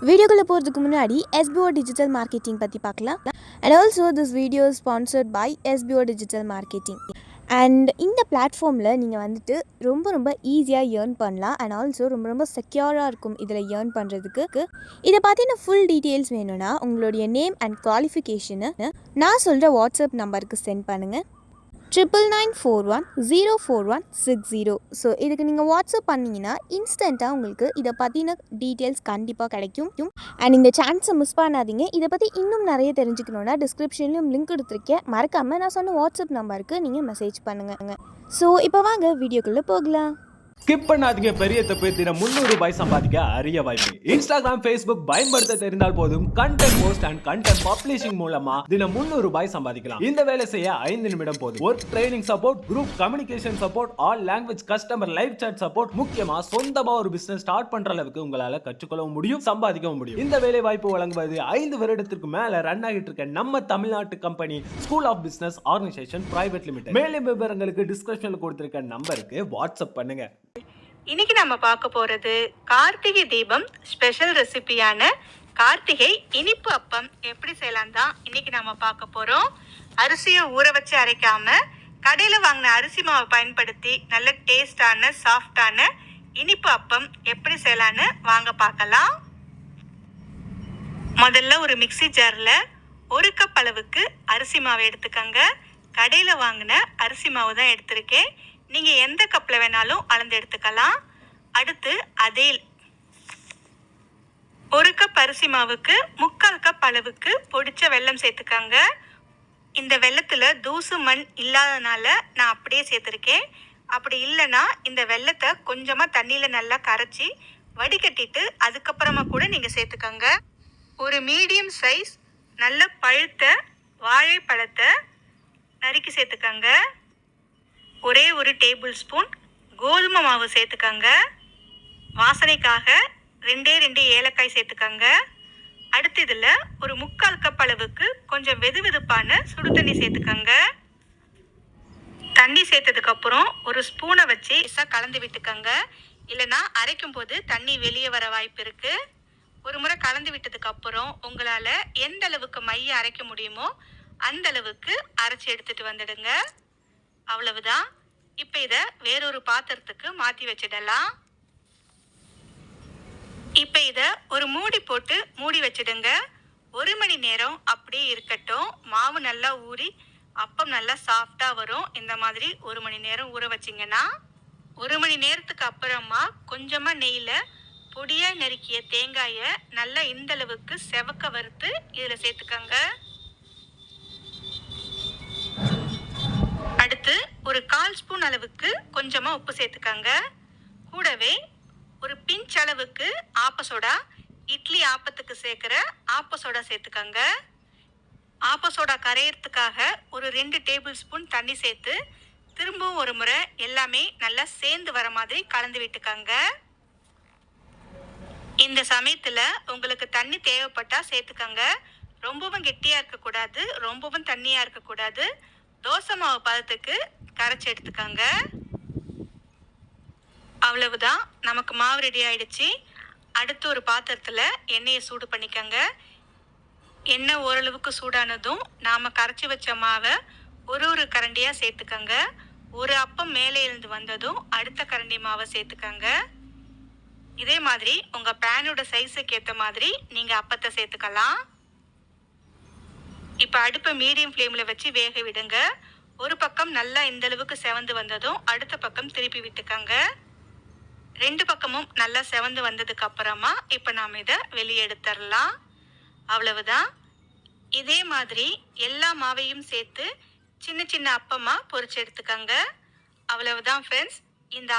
வீடியோக்குள்ளே போகிறதுக்கு முன்னாடி SBO டிஜிட்டல் மார்க்கெட்டிங் பற்றி பார்க்கலாம். And also this video sponsored by SBO digital marketing. And இந்த பிளாட்ஃபார்மில் நீங்கள் வந்துட்டு ரொம்ப ஈஸியாக ஏர்ன் பண்ணலாம். அண்ட் ஆல்சோ ரொம்ப செக்யூராக இருக்கும் இதில் ஏர்ன் பண்ணுறதுக்கு. இதை பார்த்தீங்கன்னா ஃபுல் டீட்டெயில்ஸ் வேணும்னா உங்களுடைய நேம் அண்ட் குவாலிஃபிகேஷனை நான் சொல்கிற வாட்ஸ்அப் நம்பருக்கு சென்ட் பண்ணுங்கள். 9941041660. ஸோ இதுக்கு நீங்கள் வாட்ஸ்அப் பண்ணிங்கன்னா இன்ஸ்டண்ட்டாக உங்களுக்கு இதை பற்றின டீட்டெயில்ஸ் கண்டிப்பாக கிடைக்கும். அண்ட் இந்த சான்ஸை மிஸ் பண்ணாதீங்க. இதை பற்றி இன்னும் நிறைய தெரிஞ்சுக்கணுன்னா டிஸ்கிரிப்ஷன்லையும் லிங்க் கொடுத்துருக்கேன். மறக்காமல் நான் சொன்ன வாட்ஸ்அப் நம்பருக்கு நீங்கள் மெசேஜ் பண்ணுங்கள். ஸோ இப்போ வாங்க வீடியோக்குள்ளே போகலாம். ஸ்கிப் பண்ணாதீங்க. பெரிய தப்பு. தினம் 300 ரூபாய் சம்பாதிக்க அரிய வாய்ப்பு. இன்ஸ்டாகிராம், ஃபேஸ்புக் பயன்படுத்த தெரிந்தால் போதும் content post and content publishing மூலமா தினம் 300 ரூபாய் சம்பாதிக்கலாம். இந்த வேலை செய்ய 5 நிமிடம் போதும். Work training support, group communication support, all language customer live chat support, முக்கியமா சொந்தமா ஒரு பிசினஸ் ஸ்டார்ட் பண்ற அளவுக்கு உங்களால கற்றுக்கொள்ளவும் முடியும், சம்பாதிக்கவும் முடியும். இந்த வேலை வாய்ப்பு வழங்குவது 5 வருடத்திற்கு மேல ரன் ஆகிட்டு இருக்க நம்ம தமிழ்நாட்டு company school of business organisation private limited. மேலும் விவரங்களுக்கு டிஸ்கிரிப்ஷன்ல கொடுத்திருக்க நம்பருக்கு வாட்ஸ்அப் பண்ணுங்க. இன்னைக்கு நம்ம பார்க்க போறது கார்த்திகை தீபம் ஸ்பெஷல் ரெசிபியான கார்த்திகை இனிப்பு அப்பம் எப்படி செய்யலாம் தான் இன்னைக்கு நம்ம பார்க்க போறோம். அரிசியை ஊற வச்சு அரைக்காம கடையில் வாங்கின அரிசி மாவை பயன்படுத்தி நல்ல டேஸ்டான சாஃப்டான இனிப்பு அப்பம் எப்படி செய்யலான்னு வாங்க பார்க்கலாம். முதல்ல ஒரு மிக்சி ஜாரில் 1 கப் அளவுக்கு அரிசி மாவை எடுத்துக்கங்க. கடையில் வாங்கின அரிசி மாவு தான் எடுத்திருக்கேன். நீங்கள் எந்த கப்பில் வேணாலும் அளந்து எடுத்துக்கலாம். அடுத்து அதே 1 கப் அரிசி மாவுக்கு 3/4 கப் அளவுக்கு பொடிச்ச வெல்லம் சேர்த்துக்கங்க. இந்த வெல்லத்தில் தூசு மண் இல்லாதனால நான் அப்படியே சேர்த்துருக்கேன். அப்படி இல்லைன்னா இந்த வெல்லத்தை கொஞ்சமாக தண்ணியில் நல்லா கரைச்சி வடிகட்டிட்டு அதுக்கப்புறமா கூட நீங்கள் சேர்த்துக்கங்க. ஒரு மீடியம் சைஸ் நல்ல பழுத்த வாழைப்பழத்தை நறுக்கி சேர்த்துக்கங்க. ஒரே 1 டேபிள் ஸ்பூன் கோதுமை மாவு சேர்த்துக்கங்க. வாசனைக்காக 2 ஏலக்காய் சேர்த்துக்கங்க. அடுத்து இதில் ஒரு 3/4 கப் அளவுக்கு கொஞ்சம் வெதுவெதுப்பான சுடு தண்ணி சேர்த்துக்கங்க. தண்ணி சேர்த்ததுக்கப்புறம் ஒரு ஸ்பூனை வச்சு கலந்து விட்டுக்கங்க. இல்லைன்னா அரைக்கும் போது தண்ணி வெளியே வர வாய்ப்பு இருக்கு. ஒரு முறை கலந்து விட்டதுக்கு அப்புறம் உங்களால் எந்த அளவுக்கு மைய அரைக்க முடியுமோ அந்த அளவுக்கு அரைச்சி எடுத்துட்டு வந்துடுங்க. அவ்வளவுதான். இப்போ இதை வேறொரு பாத்திரத்துக்கு மாற்றி வச்சிடலாம். இப்போ இதை ஒரு மூடி போட்டு மூடி வச்சிடுங்க. 1 மணி நேரம் அப்படியே இருக்கட்டும். மாவு நல்லா ஊறி அப்பம் நல்லா சாஃப்டாக வரும். இந்த மாதிரி 1 மணி நேரம் ஊற வச்சிங்கன்னா 1 மணி நேரத்துக்கு அப்புறமா கொஞ்சமாக நெய்யில் பொடியாக நறுக்கிய தேங்காயை நல்லா இந்த அளவுக்கு செவக்க வறுத்து இதில் சேர்த்துக்கங்க. அடுத்து ஒரு 1/4 ஸ்பூன் அளவுக்கு கொஞ்சமாக உப்பு சேர்த்துக்கங்க. கூடவே ஒரு பிஞ்ச் அளவுக்கு ஆப்ப சோடா, இட்லி ஆப்பத்துக்கு சேர்க்குற ஆப்ப சோடா சேர்த்துக்கங்க. ஆப்ப சோடா கரையிறதுக்காக ஒரு 2 டேபிள் ஸ்பூன் தண்ணி சேர்த்து திரும்பவும் ஒரு முறை எல்லாமே நல்லா சேர்ந்து வர மாதிரி கலந்து விட்டுக்கங்க. இந்த சமயத்தில் உங்களுக்கு தண்ணி தேவைப்பட்டா சேர்த்துக்கங்க. ரொம்பவும் கெட்டியாக இருக்கக்கூடாது, ரொம்பவும் தண்ணியாக இருக்கக்கூடாது. தோசை மாவு பதத்துக்கு கரைச்சி எடுத்துக்கங்க. அவ்வளவுதான், நமக்கு மாவு ரெடி ஆயிடுச்சு. அடுத்து ஒரு பாத்திரத்தில் எண்ணெயை சூடு பண்ணிக்கங்க. எண்ணெய் ஓரளவுக்கு சூடானதும் நாம் கரைச்சி வச்ச மாவை ஒரு கரண்டியாக சேர்த்துக்கங்க. ஒரு அப்பம் மேலே இருந்து வந்ததும் அடுத்த கரண்டி மாவை சேர்த்துக்கங்க. இதே மாதிரி உங்கள் பேனோட சைஸுக்கு ஏற்ற மாதிரி நீங்கள் அப்பத்தை சேர்த்துக்கலாம். இப்போ அடுப்பை மீடியம் ஃப்ளேமில் வச்சு வேக விடுங்க. ஒரு பக்கம் நல்லா இந்த அளவுக்கு செவந்து வந்ததும் அடுத்த பக்கம் திருப்பி விட்டுக்கங்க. 2 பக்கமும் நல்லா செவந்து வந்ததுக்கு அப்புறமா இப்போ நாம் இதை வெளியே எடுத்துடலாம். அவ்வளவுதான். இதே மாதிரி எல்லா மாவையும் சேர்த்து சின்ன சின்ன அப்பமாக பொரிச்சு எடுத்துக்கங்க. அவ்வளவுதான் ஃப்ரெண்ட்ஸ். இந்த